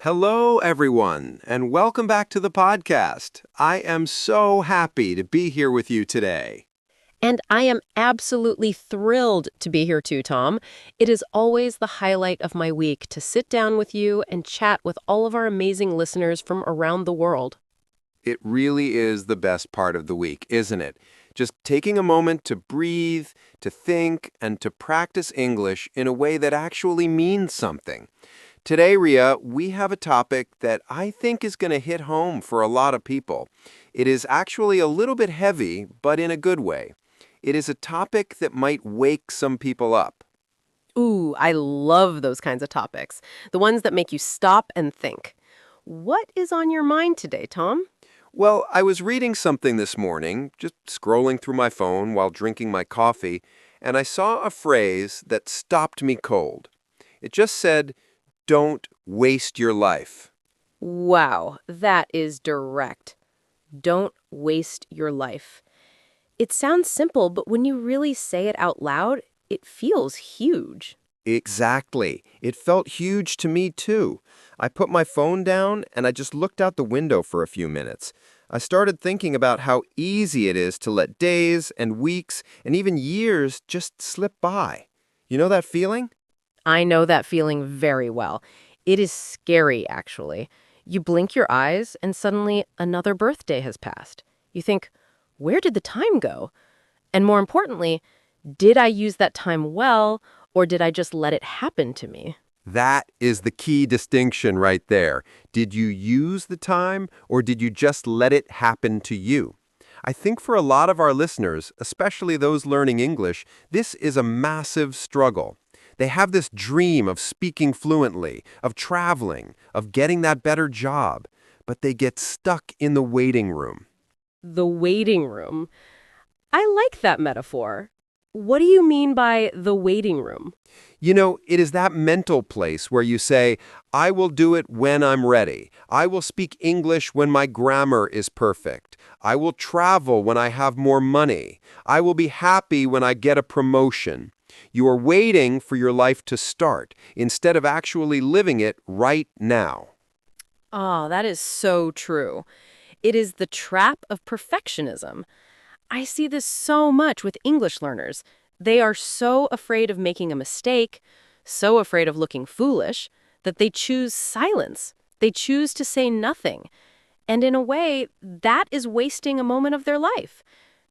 Hello, everyone, and welcome back to the podcast. I am so happy to be here with you today. And I am absolutely thrilled to be here too, Tom. It is always the highlight of my week to sit down with you and chat with all of our amazing listeners from around the world. It really is the best part of the week, isn't it? Just taking a moment to breathe, to think, and to practice English in a way that actually means something. Today, Ria, we have a topic that I think is going to hit home for a lot of people. It is actually a little bit heavy, but in a good way. It is a topic that might wake some people up. Ooh, I love those kinds of topics. The ones that make you stop and think. What is on your mind today, Tom? Well, I was reading something this morning, just scrolling through my phone while drinking my coffee, and I saw a phrase that stopped me cold. It just said, "Don't waste your life." Wow, that is direct. Don't waste your life. It sounds simple, but when you really say it out loud, it feels huge. Exactly. It felt huge to me, too. I put my phone down and I just looked out the window for a few minutes. I started thinking about how easy it is to let days and weeks and even years just slip by. You know that feeling? I know that feeling very well. It is scary, actually. You blink your eyes, and suddenly another birthday has passed. You think, where did the time go? And more importantly, did I use that time well, or did I just let it happen to me? That is the key distinction right there. Did you use the time or did you just let it happen to you? I think for a lot of our listeners, especially those learning English, this is a massive struggle. They have this dream of speaking fluently, of traveling, of getting that better job, but they get stuck in the waiting room. The waiting room. I like that metaphor. What do you mean by the waiting room? You know, it is that mental place where you say, I will do it when I'm ready. I will speak English when my grammar is perfect. I will travel when I have more money. I will be happy when I get a promotion. You are waiting for your life to start instead of actually living it right now. Oh, that is so true. It is the trap of perfectionism. I see this so much with English learners. They are so afraid of making a mistake, so afraid of looking foolish, that they choose silence. They choose to say nothing. And in a way, that is wasting a moment of their life.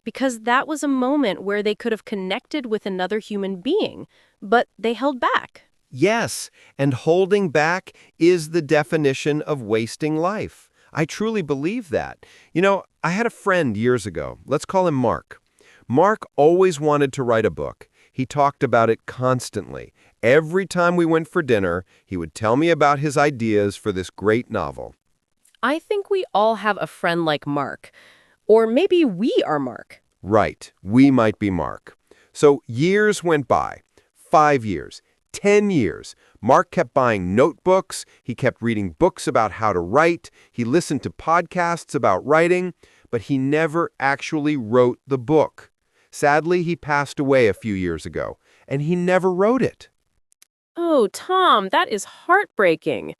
Because that was a moment where they could have connected with another human being, but they held back. Yes, and holding back is the definition of wasting life. I truly believe that. You know, I had a friend years ago. Let's call him Mark. Mark always wanted to write a book. He talked about it constantly. Every time we went for dinner, he would tell me about his ideas for this great novel. I think we all have a friend like Mark. Or maybe we are Mark. Right, we might be Mark. So years went by. 5 years. 10 years. Mark kept buying notebooks. He kept reading books about how to write. He listened to podcasts about writing, but he never actually wrote the book. Sadly, he passed away a few years ago, and he never wrote it. Oh, Tom, that is heartbreaking.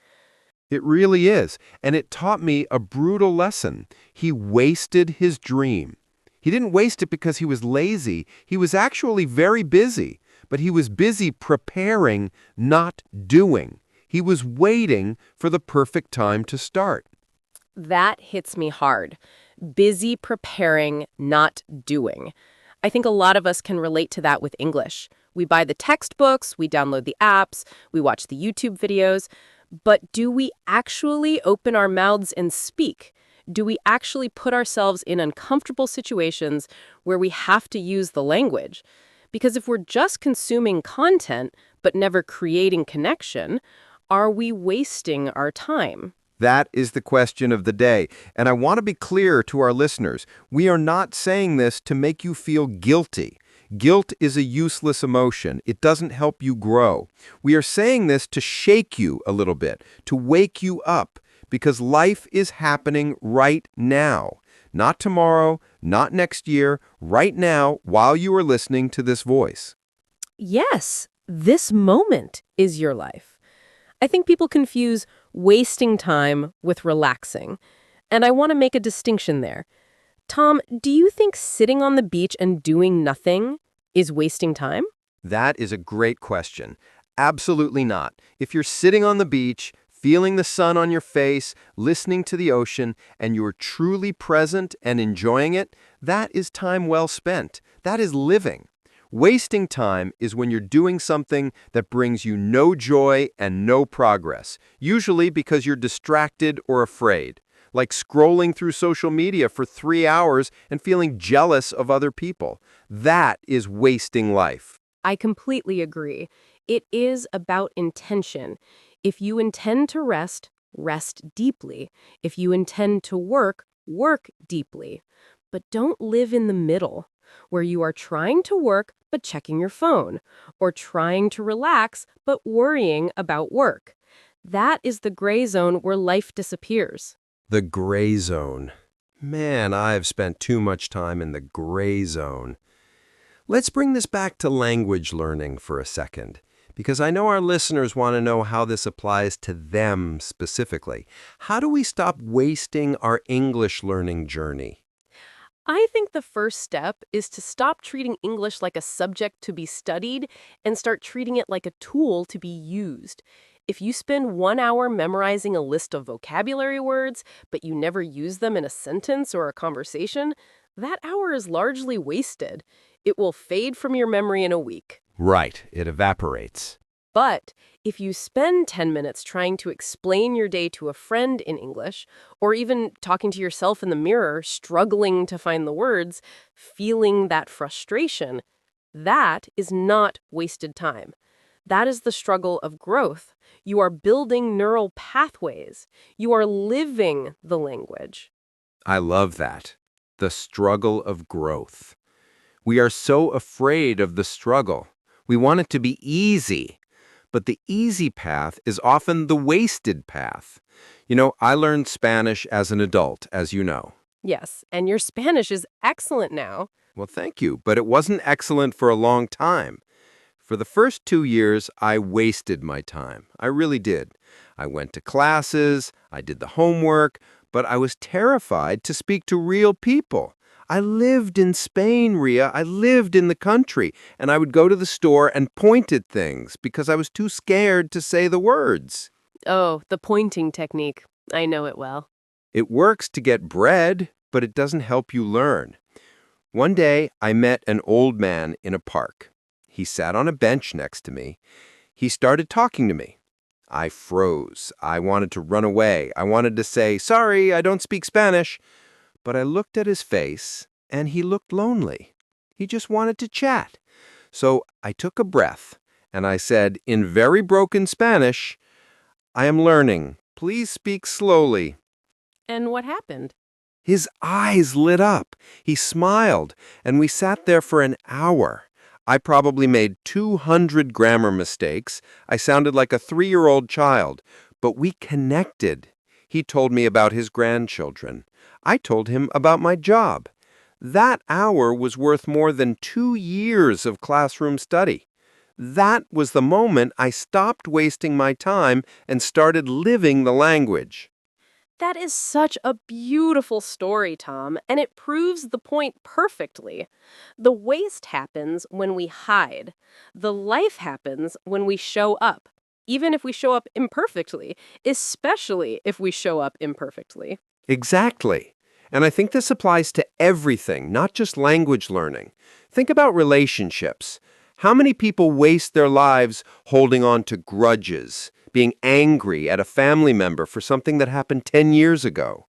It really is, and it taught me a brutal lesson. He wasted his dream. He didn't waste it because he was lazy. He was actually very busy, but he was busy preparing, not doing. He was waiting for the perfect time to start. That hits me hard. Busy preparing, not doing. I think a lot of us can relate to that with English. We buy the textbooks, we download the apps, we watch the YouTube videos, but do we actually open our mouths and speak? Do we actually put ourselves in uncomfortable situations where we have to use the language? Because if we're just consuming content but never creating connection, are we wasting our time? That is the question of the day. And I want to be clear to our listeners. We are not saying this to make you feel guilty. Guilt is a useless emotion. It doesn't help you grow. We are saying this to shake you a little bit, to wake you up, because life is happening right now. Not tomorrow, not next year, right now while you are listening to this voice. Yes, this moment is your life. I think people confuse wasting time with relaxing. And I want to make a distinction there. Tom, do you think sitting on the beach and doing nothing is wasting time? That is a great question. Absolutely not. If you're sitting on the beach, feeling the sun on your face, listening to the ocean, and you're truly present and enjoying it, that is time well spent. That is living. Wasting time is when you're doing something that brings you no joy and no progress, usually because you're distracted or afraid, like scrolling through social media for 3 hours and feeling jealous of other people. That is wasting life. I completely agree. It is about intention. If you intend to rest, rest deeply. If you intend to work, work deeply. But don't live in the middle, where you are trying to work but checking your phone, or trying to relax but worrying about work. That is the gray zone where life disappears. The gray zone. Man, I've spent too much time in the gray zone. Let's bring this back to language learning for a second, because I know our listeners want to know how this applies to them specifically. How do we stop wasting our English learning journey? I think the first step is to stop treating English like a subject to be studied and start treating it like a tool to be used. If you spend 1 hour memorizing a list of vocabulary words, but you never use them in a sentence or a conversation, that hour is largely wasted. It will fade from your memory in a week. Right, it evaporates. But if you spend 10 minutes trying to explain your day to a friend in English, or even talking to yourself in the mirror, struggling to find the words, feeling that frustration, that is not wasted time. That is the struggle of growth. You are building neural pathways. You are living the language. I love that. The struggle of growth. We are so afraid of the struggle. We want it to be easy. But the easy path is often the wasted path. You know, I learned Spanish as an adult, as you know. Yes, and your Spanish is excellent now. Well, thank you, but it wasn't excellent for a long time. For the first 2 years, I wasted my time. I really did. I went to classes, I did the homework, but I was terrified to speak to real people. I lived in Spain, Ria. I lived in the country, and I would go to the store and point at things because I was too scared to say the words. Oh, the pointing technique. I know it well. It works to get bread, but it doesn't help you learn. One day, I met an old man in a park. He sat on a bench next to me. He started talking to me. I froze. I wanted to run away. I wanted to say, "Sorry, I don't speak Spanish." But I looked at his face, and he looked lonely. He just wanted to chat. So I took a breath, and I said, in very broken Spanish, "I am learning. Please speak slowly." And what happened? His eyes lit up. He smiled, and we sat there for an hour. I probably made 200 grammar mistakes. I sounded like a 3-year-old child, but we connected. He told me about his grandchildren. I told him about my job. That hour was worth more than 2 years of classroom study. That was the moment I stopped wasting my time and started living the language. That is such a beautiful story, Tom, and it proves the point perfectly. The waste happens when we hide. The life happens when we show up, even if we show up imperfectly, especially if we show up imperfectly. Exactly. And I think this applies to everything, not just language learning. Think about relationships. How many people waste their lives holding on to grudges, being angry at a family member for something that happened 10 years ago?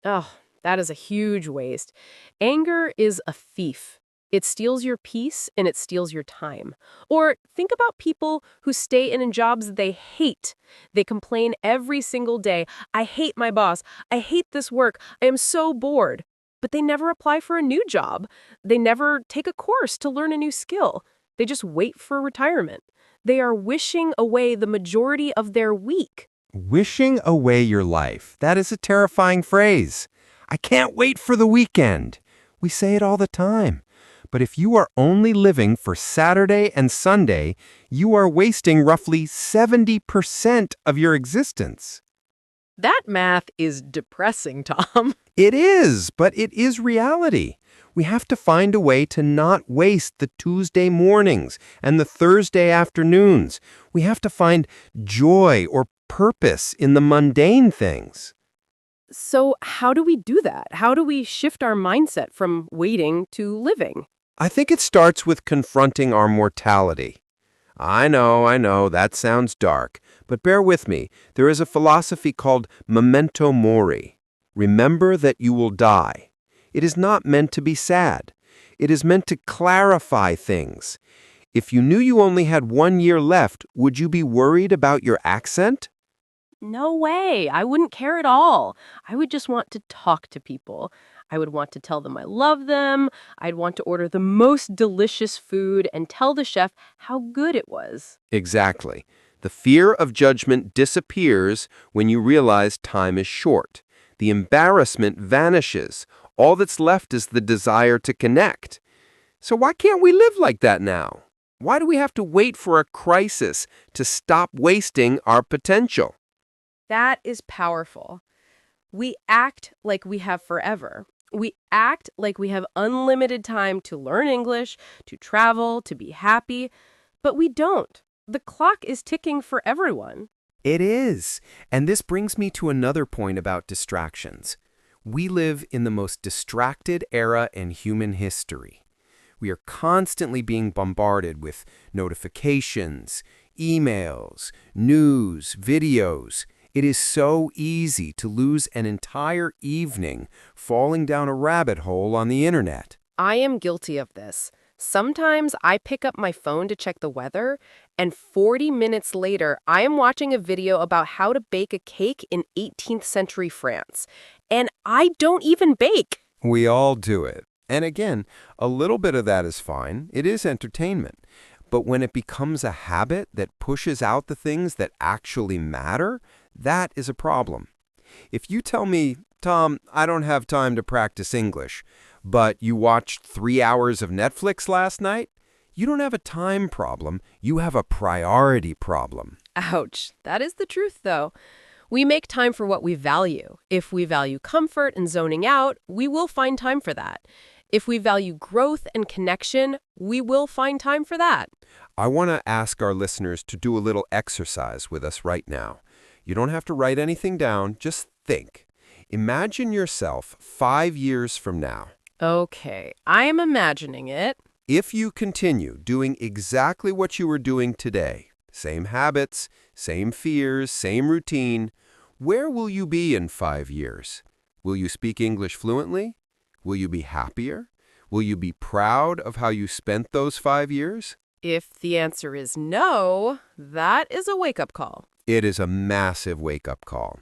Oh, that is a huge waste. Anger is a thief. It steals your peace and it steals your time. Or think about people who stay in jobs they hate. They complain every single day. I hate my boss. I hate this work. I am so bored. But they never apply for a new job. They never take a course to learn a new skill. They just wait for retirement. They are wishing away the majority of their week. Wishing away your life. That is a terrifying phrase. I can't wait for the weekend. We say it all the time. But if you are only living for Saturday and Sunday, you are wasting roughly 70% of your existence. That math is depressing, Tom. It is, but it is reality. We have to find a way to not waste the Tuesday mornings and the Thursday afternoons. We have to find joy or purpose in the mundane things. So, how do we do that? How do we shift our mindset from waiting to living? I think it starts with confronting our mortality. I know, that sounds dark, but bear with me. There is a philosophy called Memento Mori. Remember that you will die. It is not meant to be sad. It is meant to clarify things. If you knew you only had 1 year left, would you be worried about your accent? No way. I wouldn't care at all. I would just want to talk to people. I would want to tell them I love them. I'd want to order the most delicious food and tell the chef how good it was. Exactly. The fear of judgment disappears when you realize time is short. The embarrassment vanishes. All that's left is the desire to connect. So why can't we live like that now? Why do we have to wait for a crisis to stop wasting our potential? That is powerful. We act like we have forever. We act like we have unlimited time to learn English, to travel, to be happy, but we don't. The clock is ticking for everyone. It is. And this brings me to another point about distractions. We live in the most distracted era in human history. We are constantly being bombarded with notifications, emails, news, videos. It is so easy to lose an entire evening falling down a rabbit hole on the internet. I am guilty of this. Sometimes I pick up my phone to check the weather, and 40 minutes later, I am watching a video about how to bake a cake in 18th century France. And I don't even bake. We all do it. And again, a little bit of that is fine. It is entertainment. But when it becomes a habit that pushes out the things that actually matter, that is a problem. If you tell me, Tom, I don't have time to practice English, but you watched 3 hours of Netflix last night, you don't have a time problem, you have a priority problem. Ouch. That is the truth, though. We make time for what we value. If we value comfort and zoning out, we will find time for that. If we value growth and connection, we will find time for that. I want to ask our listeners to do a little exercise with us right now. You don't have to write anything down, just think. Imagine yourself 5 years from now. Okay, I am imagining it. If you continue doing exactly what you were doing today, same habits, same fears, same routine, where will you be in 5 years? Will you speak English fluently? Will you be happier? Will you be proud of how you spent those 5 years? If the answer is no, that is a wake-up call. It is a massive wake-up call.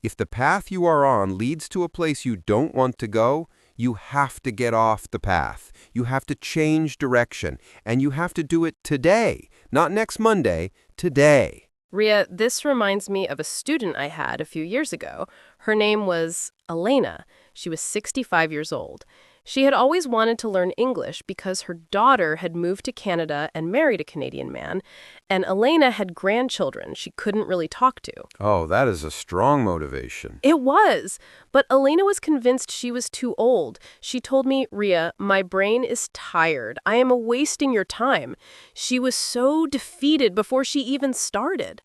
If the path you are on leads to a place you don't want to go, you have to get off the path. You have to change direction, and you have to do it today, not next Monday, today. Ria, this reminds me of a student I had a few years ago. Her name was Elena. She was 65 years old. She had always wanted to learn English because her daughter had moved to Canada and married a Canadian man, and Elena had grandchildren she couldn't really talk to. Oh, that is a strong motivation. It was, but Elena was convinced she was too old. She told me, Ria, my brain is tired. I am wasting your time. She was so defeated before she even started.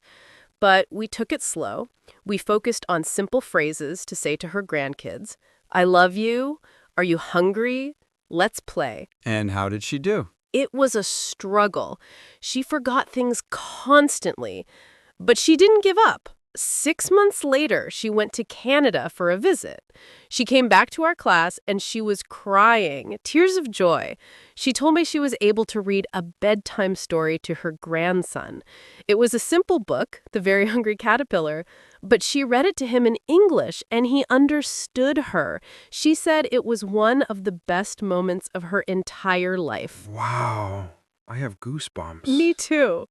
But we took it slow. We focused on simple phrases to say to her grandkids. I love you. Are you hungry? Let's play. And how did she do? It was a struggle. She forgot things constantly, but she didn't give up. 6 months later, she went to Canada for a visit. She came back to our class and she was crying, tears of joy. She told me she was able to read a bedtime story to her grandson. It was a simple book, The Very Hungry Caterpillar, but she read it to him in English and he understood her. She said it was one of the best moments of her entire life. Wow, I have goosebumps. Me too.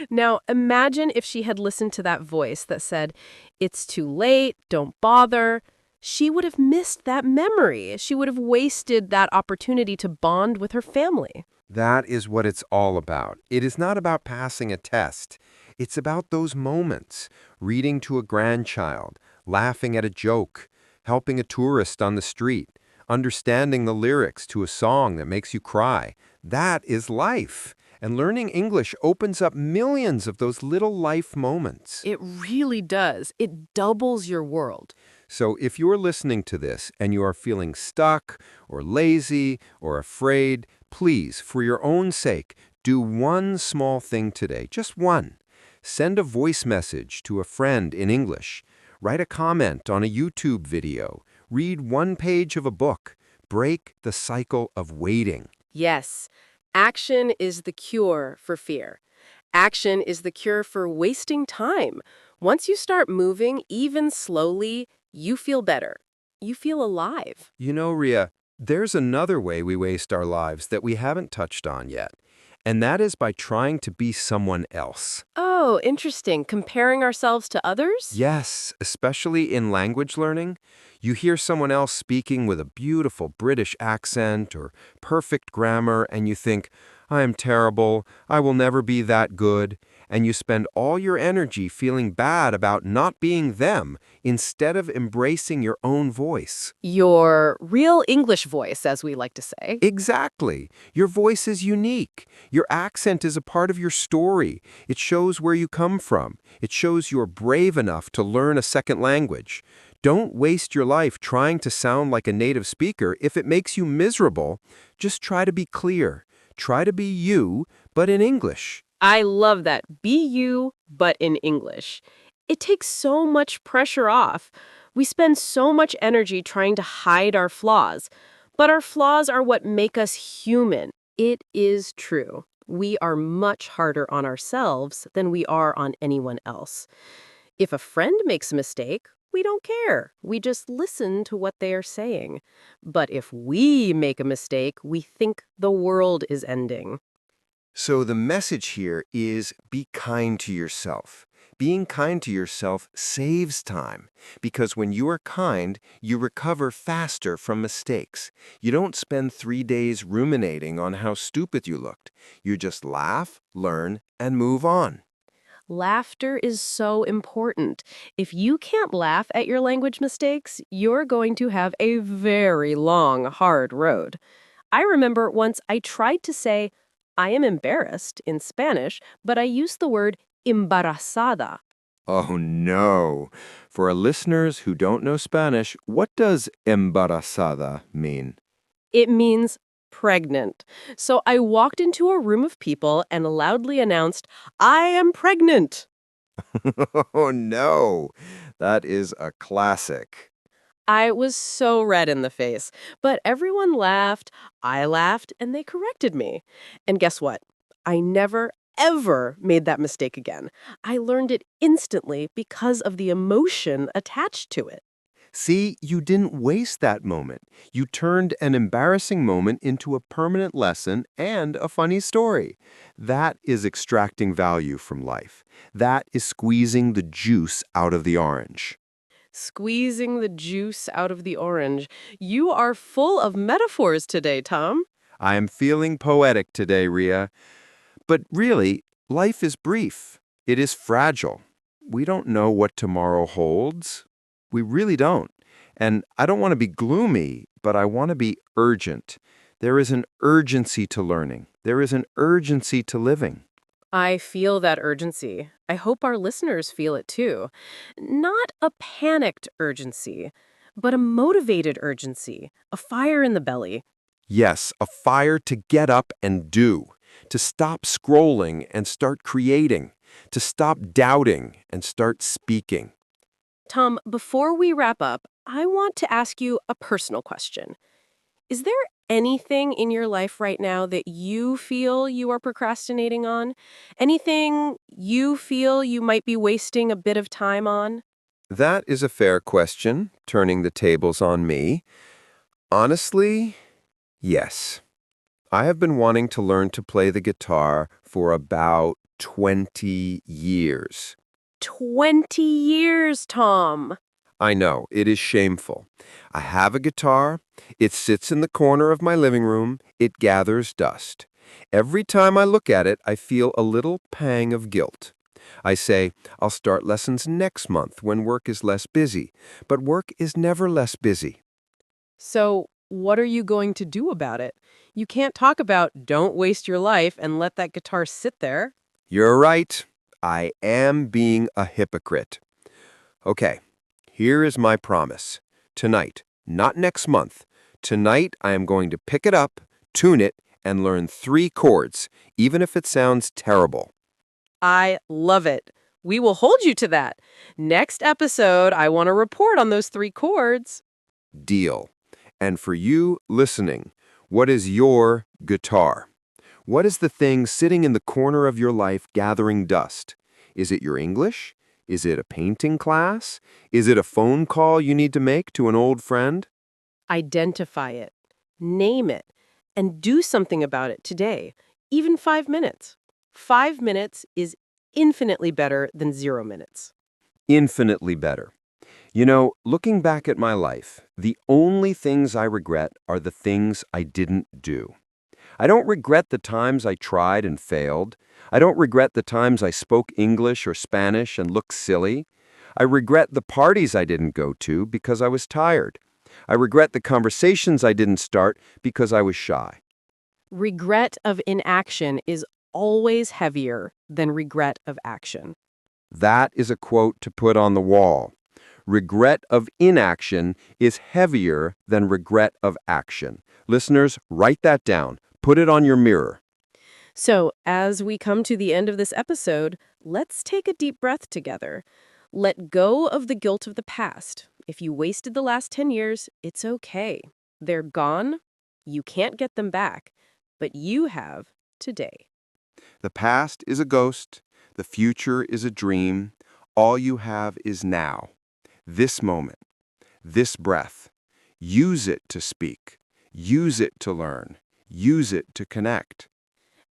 Now, imagine if she had listened to that voice that said, it's too late, don't bother. She would have missed that memory. She would have wasted that opportunity to bond with her family. That is what it's all about. It is not about passing a test. It's about those moments, reading to a grandchild, laughing at a joke, helping a tourist on the street, understanding the lyrics to a song that makes you cry. That is life. And learning English opens up millions of those little life moments. It really does. It doubles your world. So if you're listening to this and you are feeling stuck or lazy or afraid, please, for your own sake, do one small thing today, just one. Send a voice message to a friend in English. Write a comment on a YouTube video. Read one page of a book. Break the cycle of waiting. Yes, action is the cure for fear. Action is the cure for wasting time. Once you start moving, even slowly, you feel better. You feel alive. You know, Ria, there's another way we waste our lives that we haven't touched on yet, and that is by trying to be someone else. Oh, interesting. Comparing ourselves to others? Yes, especially in language learning. You hear someone else speaking with a beautiful British accent or perfect grammar, and you think, I am terrible, I will never be that good, and you spend all your energy feeling bad about not being them instead of embracing your own voice. Your real English voice, as we like to say. Exactly. Your voice is unique. Your accent is a part of your story. It shows where you come from. It shows you're brave enough to learn a second language. Don't waste your life trying to sound like a native speaker if it makes you miserable. Just try to be clear. Try to be you, but in English. I love that. Be you, but in English. It takes so much pressure off. We spend so much energy trying to hide our flaws, but our flaws are what make us human. It is true. We are much harder on ourselves than we are on anyone else. If a friend makes a mistake, we don't care. We just listen to what they are saying. But if we make a mistake, we think the world is ending. So the message here is be kind to yourself. Being kind to yourself saves time because when you are kind, you recover faster from mistakes. You don't spend 3 days ruminating on how stupid you looked. You just laugh, learn, and move on. Laughter is so important. If you can't laugh at your language mistakes, you're going to have a very long, hard road. I remember once I tried to say, I am embarrassed in Spanish, but I used the word embarazada. Oh no. For our listeners who don't know Spanish, what does embarazada mean? It means pregnant. So I walked into a room of people and loudly announced, I am pregnant. Oh no. That is a classic. I was so red in the face, but everyone laughed, I laughed, and they corrected me. And guess what? I never, ever made that mistake again. I learned it instantly because of the emotion attached to it. See, you didn't waste that moment. You turned an embarrassing moment into a permanent lesson and a funny story. That is extracting value from life. That is squeezing the juice out of the orange. Squeezing the juice out of the orange. You are full of metaphors today, Tom. I am feeling poetic today, Ria. But really, life is brief. It is fragile. We don't know what tomorrow holds. We really don't. And I don't want to be gloomy, but I want to be urgent. There is an urgency to learning. There is an urgency to living. I feel that urgency. I hope our listeners feel it too. Not a panicked urgency, but a motivated urgency, a fire in the belly. Yes, a fire to get up and do, to stop scrolling and start creating, to stop doubting and start speaking. Tom, before we wrap up, I want to ask you a personal question. Is there anything in your life right now that you feel you are procrastinating on? Anything you feel you might be wasting a bit of time on? That is a fair question, turning the tables on me. Honestly, yes. I have been wanting to learn to play the guitar for about 20 years. 20 years, Tom. I know, it is shameful. I have a guitar. It sits in the corner of my living room. It gathers dust. Every time I look at it, I feel a little pang of guilt. I say, I'll start lessons next month when work is less busy. But work is never less busy. So, what are you going to do about it? You can't talk about don't waste your life and let that guitar sit there. You're right. I am being a hypocrite. Okay, here is my promise. Tonight, not next month. Tonight, I am going to pick it up, tune it, and learn 3 chords, even if it sounds terrible. I love it. We will hold you to that. Next episode, I want to report on those 3 chords. Deal. And for you listening, what is your guitar? What is the thing sitting in the corner of your life gathering dust? Is it your English? Is it a painting class? Is it a phone call you need to make to an old friend? Identify it, name it, and do something about it today, even 5 minutes. 5 minutes is infinitely better than 0 minutes. Infinitely better. You know, looking back at my life, the only things I regret are the things I didn't do. I don't regret the times I tried and failed. I don't regret the times I spoke English or Spanish and looked silly. I regret the parties I didn't go to because I was tired. I regret the conversations I didn't start because I was shy. Regret of inaction is always heavier than regret of action. That is a quote to put on the wall. Regret of inaction is heavier than regret of action. Listeners, write that down. Put it on your mirror. So, as we come to the end of this episode, let's take a deep breath together. Let go of the guilt of the past. If you wasted the last 10 years, it's okay. They're gone. You can't get them back. But you have today. The past is a ghost. The future is a dream. All you have is now. This moment. This breath. Use it to speak. Use it to learn. Use it to connect.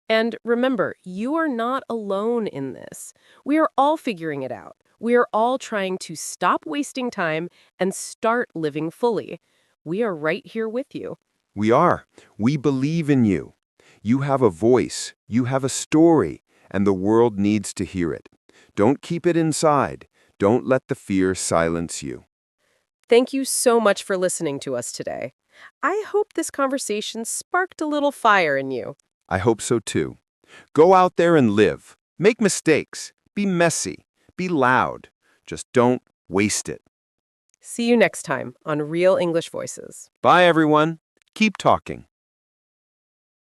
And remember, you are not alone in this. We are all figuring it out. We are all trying to stop wasting time and start living fully. We are right here with you. We are. We believe in you. You have a voice. You have a story. And the world needs to hear it. Don't keep it inside. Don't let the fear silence you. Thank you so much for listening to us today. I hope this conversation sparked a little fire in you. I hope so too. Go out there and live. Make mistakes. Be messy. Be loud. Just don't waste it. See you next time on Real English Voices. Bye, everyone. Keep talking.